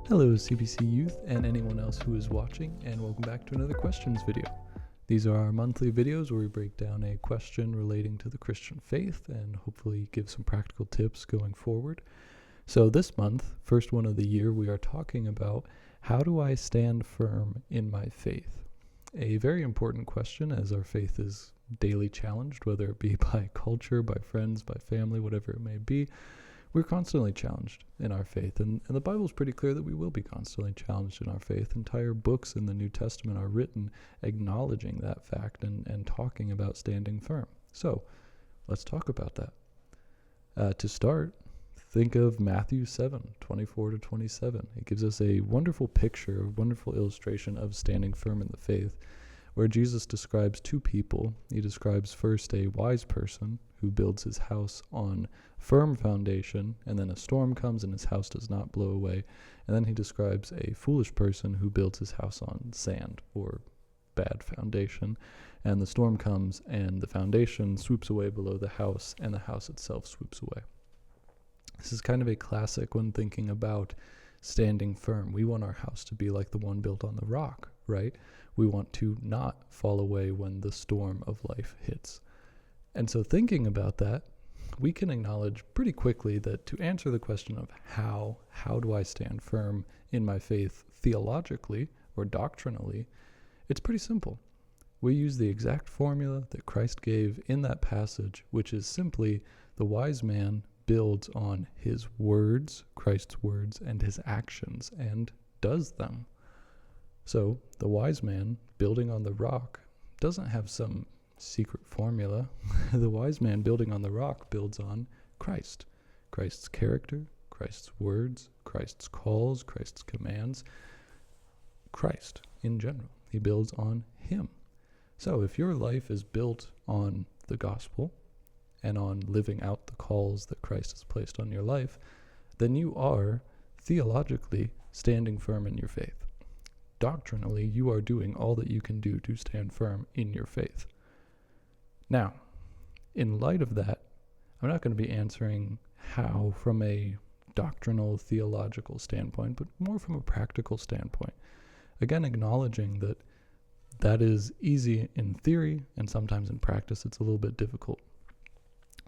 Hello CBC Youth and anyone else who is watching, and welcome back to another questions video. These are our monthly videos where we break down a question relating to the Christian faith and hopefully give some practical tips going forward. So this month, first one of the year, we are talking about how do I stand firm in my faith? A very important question, as our faith is daily challenged, whether it be by culture, by friends, by family, whatever it may be. We're constantly challenged in our faith, and the Bible is pretty clear that we will be constantly challenged in our faith. Entire books in the New Testament are written acknowledging that fact and talking about standing firm. So let's talk about that. To start, think of Matthew 7:24-27. It gives us a wonderful picture, a wonderful illustration of standing firm in the faith, where Jesus describes two people. He describes first a wise person who builds his house on firm foundation, and then a storm comes and his house does not blow away. And then he describes a foolish person who builds his house on sand or bad foundation, and the storm comes and the foundation swoops away below the house and the house itself swoops away. This is kind of a classic when thinking about standing firm. We want our house to be like the one built on the rock, right? We want to not fall away when the storm of life hits. And so thinking about that, we can acknowledge pretty quickly that to answer the question of how do I stand firm in my faith theologically or doctrinally, it's pretty simple. We use the exact formula that Christ gave in that passage, which is simply the wise man builds on his words, Christ's words, and his actions, and does them. So the wise man building on the rock doesn't have some secret formula. The wise man building on the rock builds on Christ, Christ's character, Christ's words, Christ's calls, Christ's commands, Christ in general. He builds on him. So if your life is built on the gospel and on living out the calls that Christ has placed on your life, then you are theologically standing firm in your faith. Doctrinally, you are doing all that you can do to stand firm in your faith. Now, in light of that, I'm not going to be answering how from a doctrinal, theological standpoint, but more from a practical standpoint. Again, acknowledging that that is easy in theory, and sometimes in practice it's a little bit difficult.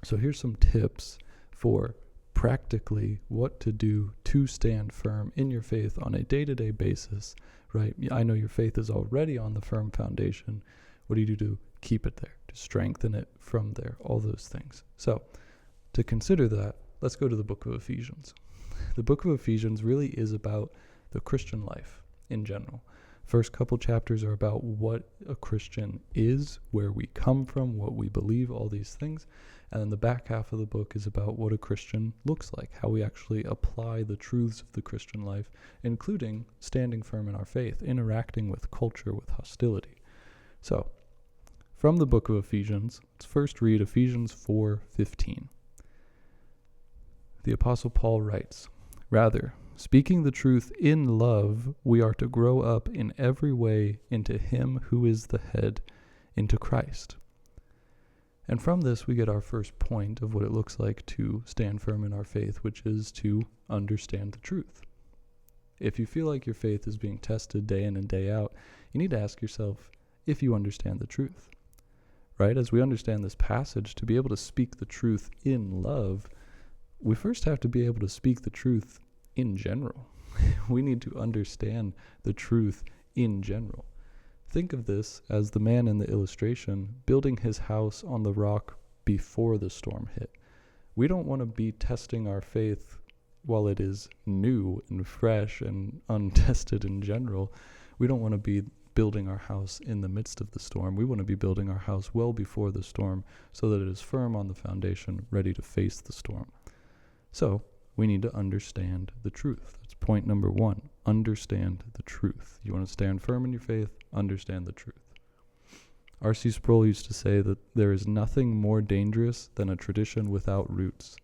So here's some tips for practically what to do to stand firm in your faith on a day-to-day basis, right? I know your faith is already on the firm foundation. What do you do to keep it there, to strengthen it from there, all those things? So to consider that, let's go to the book of Ephesians. The book of Ephesians really is about the Christian life in general. First couple chapters are about what a Christian is, where we come from, what we believe, all these things. And then the back half of the book is about what a Christian looks like, how we actually apply the truths of the Christian life, including standing firm in our faith, interacting with culture with hostility. So, from the book of Ephesians, let's first read Ephesians 4:15. The Apostle Paul writes, "Rather, speaking the truth in love, we are to grow up in every way into him who is the head, into Christ." And from this, we get our first point of what it looks like to stand firm in our faith, which is to understand the truth. If you feel like your faith is being tested day in and day out, you need to ask yourself if you understand the truth. Right? As we understand this passage, to be able to speak the truth in love, we first have to be able to speak the truth in general. We need to understand the truth in general. Think of this as the man in the illustration building his house on the rock before the storm hit. We don't want to be testing our faith while it is new and fresh and untested in general. We don't want to be building our house in the midst of the storm. We want to be building our house well before the storm so that it is firm on the foundation, ready to face the storm. So we need to understand the truth. That's point number one. Understand the truth. You want to stand firm in your faith? Understand the truth. R.C. Sproul used to say that there is nothing more dangerous than a tradition without roots.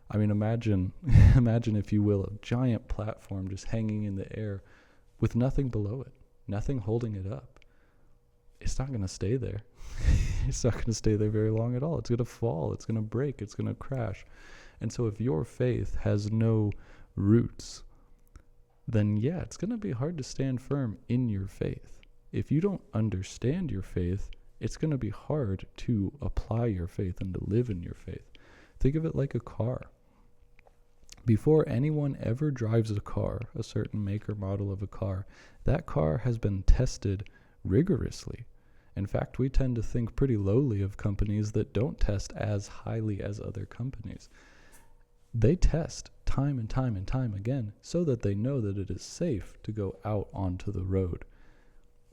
I mean, imagine, if you will, a giant platform just hanging in the air with nothing below it. Nothing holding it up. It's not going to stay there. It's not going to stay there very long at all. It's going to fall. It's going to break. It's going to crash. And so if your faith has no roots, then yeah, it's going to be hard to stand firm in your faith. If you don't understand your faith, it's going to be hard to apply your faith and to live in your faith. Think of it like a car. Before anyone ever drives a car, a certain make or model of a car, that car has been tested rigorously. In fact, we tend to think pretty lowly of companies that don't test as highly as other companies. They test time and time and time again so that they know that it is safe to go out onto the road.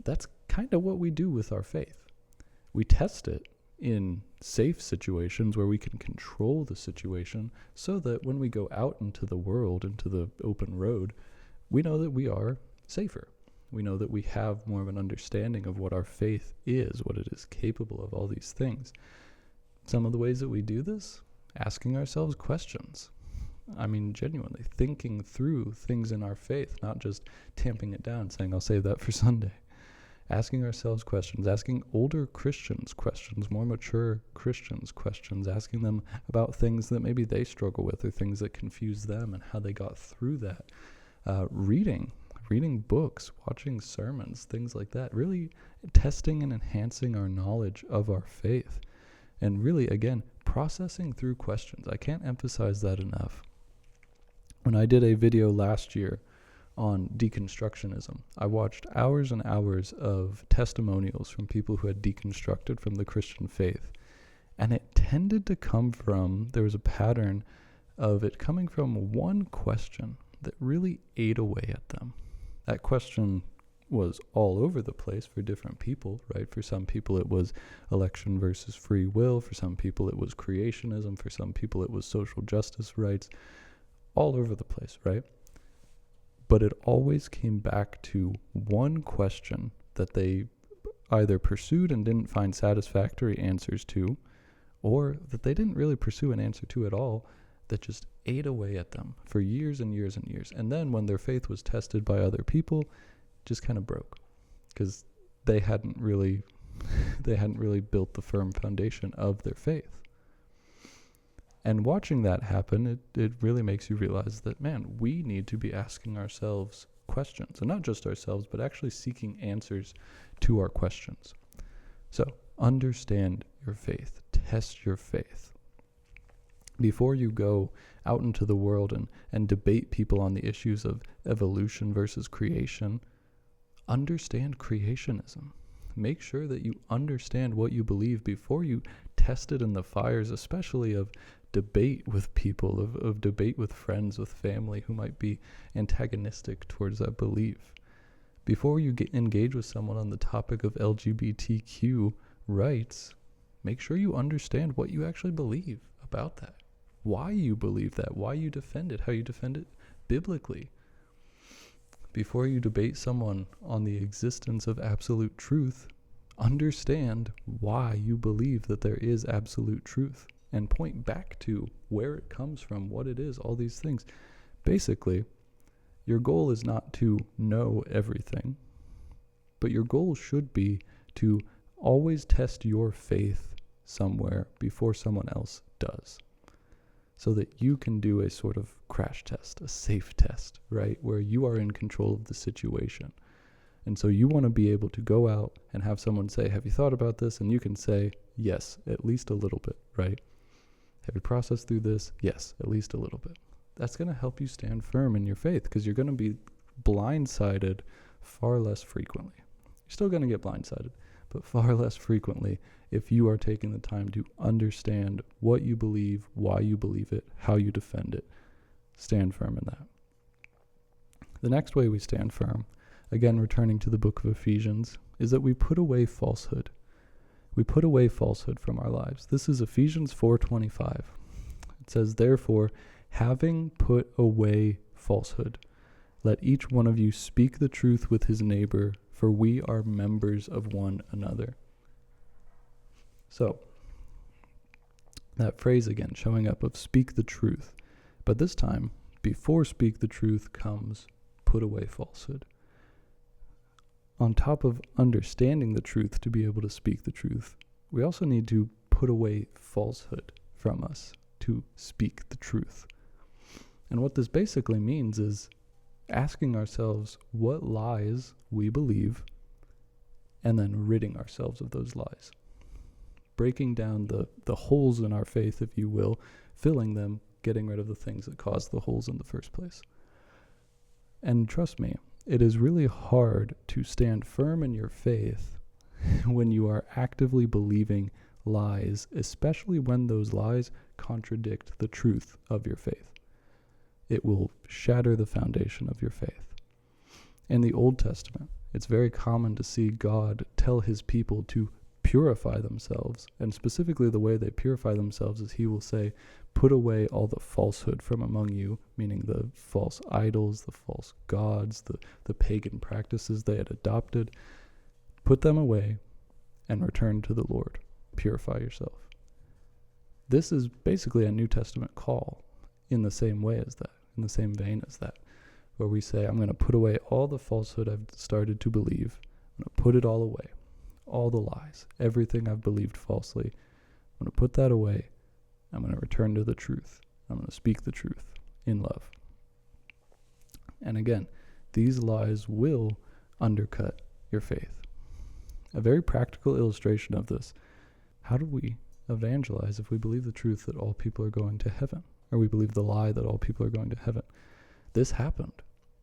That's kind of what we do with our faith. We test it in safe situations where we can control the situation so that when we go out into the world, into the open road, we know that we are safer. We know that we have more of an understanding of what our faith is, what it is capable of, all these things. Some of the ways that we do this, asking ourselves questions. I mean, genuinely thinking through things in our faith, not just tamping it down, saying, I'll save that for Sunday. Asking ourselves questions, asking older Christians questions, more mature Christians questions, asking them about things that maybe they struggle with or things that confuse them and how they got through that. Reading books, watching sermons, things like that. Really testing and enhancing our knowledge of our faith. And really, again, processing through questions. I can't emphasize that enough. When I did a video last year on deconstructionism, I watched hours and hours of testimonials from people who had deconstructed from the Christian faith. And it tended to come from, there was a pattern of it coming from one question that really ate away at them. That question was all over the place for different people, right? For some people it was election versus free will. For some people it was creationism. For some people it was social justice rights. All over the place, right? But it always came back to one question that they either pursued and didn't find satisfactory answers to, or that they didn't really pursue an answer to at all, that just ate away at them for years and years and years. And then when their faith was tested by other people, just kind of broke, because they hadn't really built the firm foundation of their faith. And watching that happen, it really makes you realize that, man, we need to be asking ourselves questions, and not just ourselves, but actually seeking answers to our questions. So understand your faith, test your faith. Before you go out into the world and debate people on the issues of evolution versus creation, understand creationism. Make sure that you understand what you believe before you test it in the fires, especially of debate with people, of debate with friends, with family who might be antagonistic towards that belief. Before you engage with someone on the topic of LGBTQ rights, make sure you understand what you actually believe about that, why you believe that, why you defend it, how you defend it biblically. Before you debate someone on the existence of absolute truth, understand why you believe that there is absolute truth, and point back to where it comes from, what it is, all these things. Basically, your goal is not to know everything, but your goal should be to always test your faith somewhere before someone else does, so that you can do a sort of crash test, a safe test, right, where you are in control of the situation. And so you want to be able to go out and have someone say, have you thought about this? And you can say, yes, at least a little bit, right? Have you processed through this? Yes, at least a little bit. That's going to help you stand firm in your faith, because you're going to be blindsided far less frequently. You're still going to get blindsided, but far less frequently if you are taking the time to understand what you believe, why you believe it, how you defend it. Stand firm in that. The next way we stand firm, again returning to the book of Ephesians, is that we put away falsehood. We put away falsehood from our lives. This is Ephesians 4:25. It says, therefore, having put away falsehood, let each one of you speak the truth with his neighbor, for we are members of one another. So, that phrase again, showing up of speak the truth. But this time, before speak the truth comes put away falsehood. On top of understanding the truth to be able to speak the truth, we also need to put away falsehood from us to speak the truth. And what this basically means is asking ourselves what lies we believe, and then ridding ourselves of those lies. Breaking down the holes in our faith, if you will, filling them, getting rid of the things that caused the holes in the first place. And trust me, it is really hard to stand firm in your faith when you are actively believing lies, especially when those lies contradict the truth of your faith. It will shatter the foundation of your faith. In the Old Testament, it's very common to see God tell his people to purify themselves, and specifically the way they purify themselves is he will say, put away all the falsehood from among you, meaning the false idols, the false gods, the pagan practices they had adopted. Put them away and return to the Lord. Purify yourself. This is basically a New Testament call in the same way as that, in the same vein as that, where we say, I'm going to put away all the falsehood I've started to believe. I'm going to put it all away. All the lies, everything I've believed falsely. I'm going to put that away. I'm going to return to the truth. I'm going to speak the truth in love. And again, these lies will undercut your faith. A very practical illustration of this. How do we evangelize if we believe the truth that all people are going to heaven? Or we believe the lie that all people are going to heaven? This happened.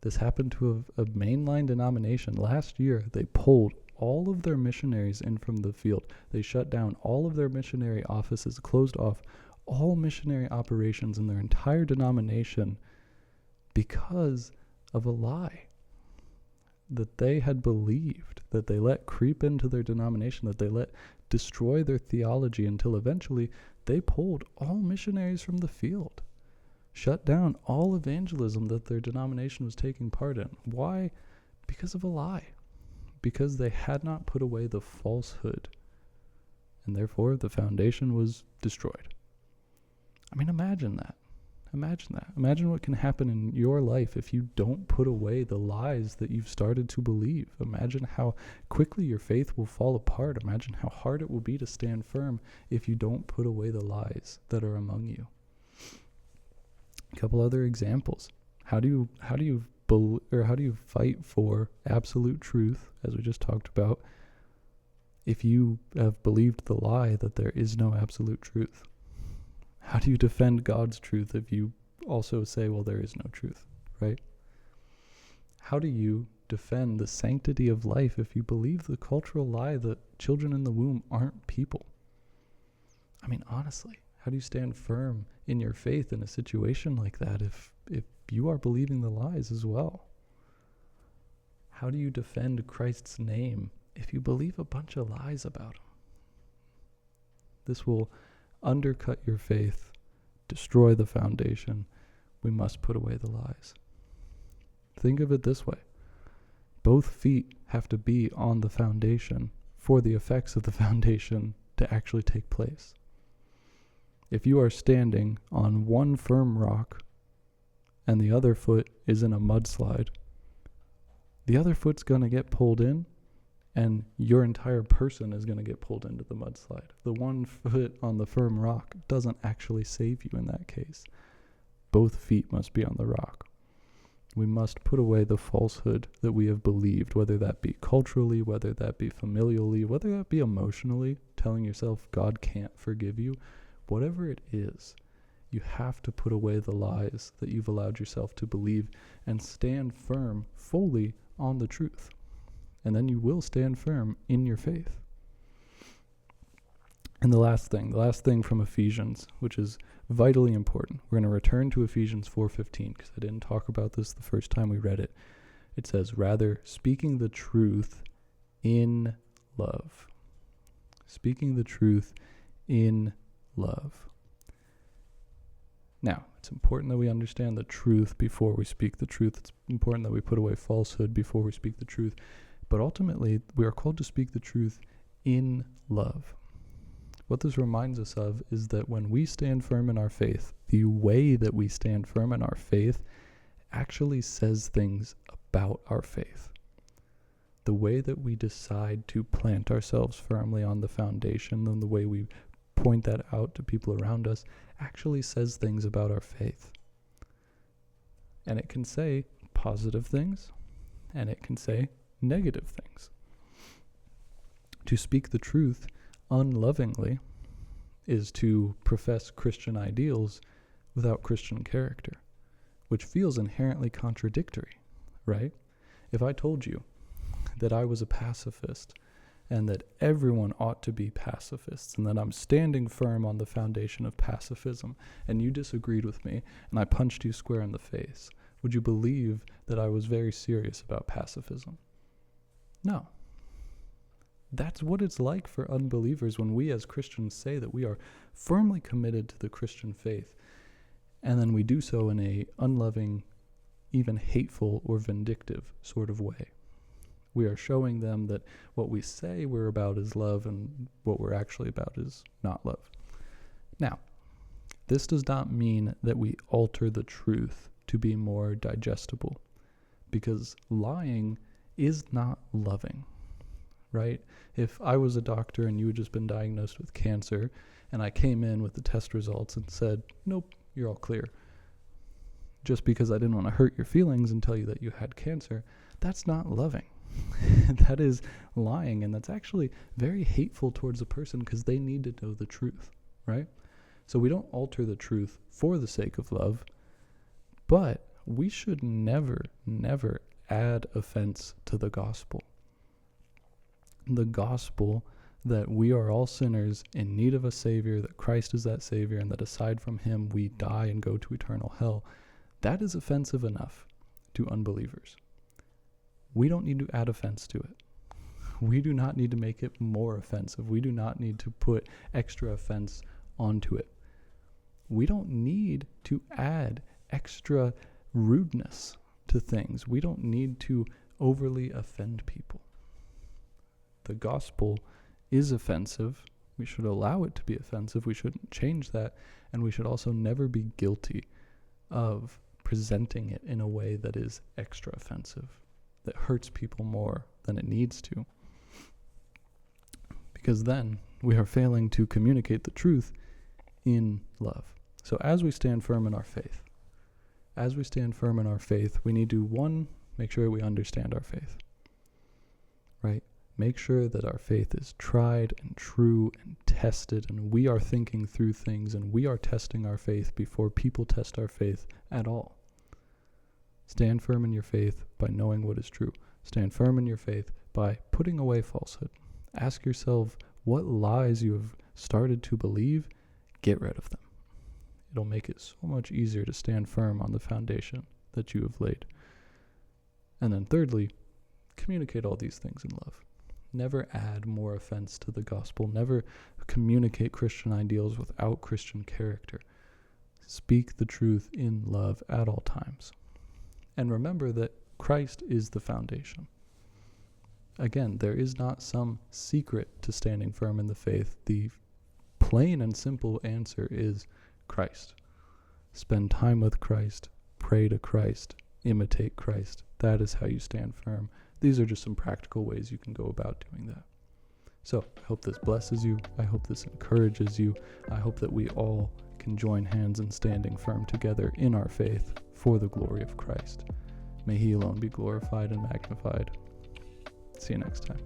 This happened to a mainline denomination. Last year, they pulled all of their missionaries in from the field. They shut down all of their missionary offices, closed off all missionary operations in their entire denomination because of a lie that they had believed, that they let creep into their denomination, that they let destroy their theology until eventually they pulled all missionaries from the field, shut down all evangelism that their denomination was taking part in. Why? Because of a lie. Because they had not put away the falsehood, and therefore the foundation was destroyed. I mean, imagine that. Imagine that. Imagine what can happen in your life if you don't put away the lies that you've started to believe. Imagine how quickly your faith will fall apart. Imagine how hard it will be to stand firm if you don't put away the lies that are among you. A couple other examples. How do you fight for absolute truth, as we just talked about, if you have believed the lie that there is no absolute truth? How do you defend God's truth if you also say, well, there is no truth, right? How do you defend the sanctity of life if you believe the cultural lie that children in the womb aren't people? I mean, honestly, how do you stand firm in your faith in a situation like that if you are believing the lies as well? How do you defend Christ's name if you believe a bunch of lies about him? This will undercut your faith, destroy the foundation. We must put away the lies. Think of it this way. Both feet have to be on the foundation for the effects of the foundation to actually take place. If you are standing on one firm rock and the other foot is in a mudslide, the other foot's going to get pulled in and your entire person is going to get pulled into the mudslide. The one foot on the firm rock doesn't actually save you in that case. Both feet must be on the rock. We must put away the falsehood that we have believed, whether that be culturally, whether that be familially, whether that be emotionally, telling yourself God can't forgive you. Whatever it is, you have to put away the lies that you've allowed yourself to believe and stand firm fully on the truth. And then you will stand firm in your faith. And the last thing from Ephesians, which is vitally important. We're going to return to Ephesians 4:15 because I didn't talk about this the first time we read it. It says, rather, speaking the truth in love. Speaking the truth in love. Now, it's important that we understand the truth before we speak the truth. It's important that we put away falsehood before we speak the truth. But ultimately, we are called to speak the truth in love. What this reminds us of is that when we stand firm in our faith, the way that we stand firm in our faith actually says things about our faith. The way that we decide to plant ourselves firmly on the foundation and the way we point that out to people around us actually says things about our faith. And it can say positive things, and it can say negative things. To speak the truth unlovingly is to profess Christian ideals without Christian character, which feels inherently contradictory, right? If I told you that I was a pacifist and that everyone ought to be pacifists and that I'm standing firm on the foundation of pacifism, and you disagreed with me and I punched you square in the face, would you believe that I was very serious about pacifism? No. That's what it's like for unbelievers when we as Christians say that we are firmly committed to the Christian faith, and then we do so in a unloving, even hateful or vindictive sort of way. We are showing them that what we say we're about is love, and what we're actually about is not love. Now, this does not mean that we alter the truth to be more digestible, because lying is not loving, right? If I was a doctor and you had just been diagnosed with cancer, and I came in with the test results and said, nope, you're all clear, just because I didn't want to hurt your feelings and tell you that you had cancer, that's not loving. That is lying, and that's actually very hateful towards a person because they need to know the truth, right? So we don't alter the truth for the sake of love, but we should never add offense to the gospel. The gospel that we are all sinners in need of a Savior, that Christ is that Savior, and that aside from Him we die and go to eternal hell, that is offensive enough to unbelievers. We don't need to add offense to it. We do not need to make it more offensive. We do not need to put extra offense onto it. We don't need to add extra rudeness to things. We don't need to overly offend people. The gospel is offensive. We should allow it to be offensive. We shouldn't change that. And we should also never be guilty of presenting it in a way that is extra offensive, that hurts people more than it needs to. Because then we are failing to communicate the truth in love. So as we stand firm in our faith, we need to, one, make sure we understand our faith, right? Make sure that our faith is tried and true and tested, and we are thinking through things, and we are testing our faith before people test our faith at all. Stand firm in your faith by knowing what is true. Stand firm in your faith by putting away falsehood. Ask yourself what lies you have started to believe. Get rid of them. It'll make it so much easier to stand firm on the foundation that you have laid. And then thirdly, communicate all these things in love. Never add more offense to the gospel. Never communicate Christian ideals without Christian character. Speak the truth in love at all times. And remember that Christ is the foundation. Again, there is not some secret to standing firm in the faith. The plain and simple answer is Christ. Spend time with Christ, pray to Christ, imitate Christ. That is how you stand firm. These are just some practical ways you can go about doing that. So I hope this blesses you. I hope this encourages you. I hope that we all can join hands in standing firm together in our faith for the glory of Christ. May He alone be glorified and magnified. See you next time.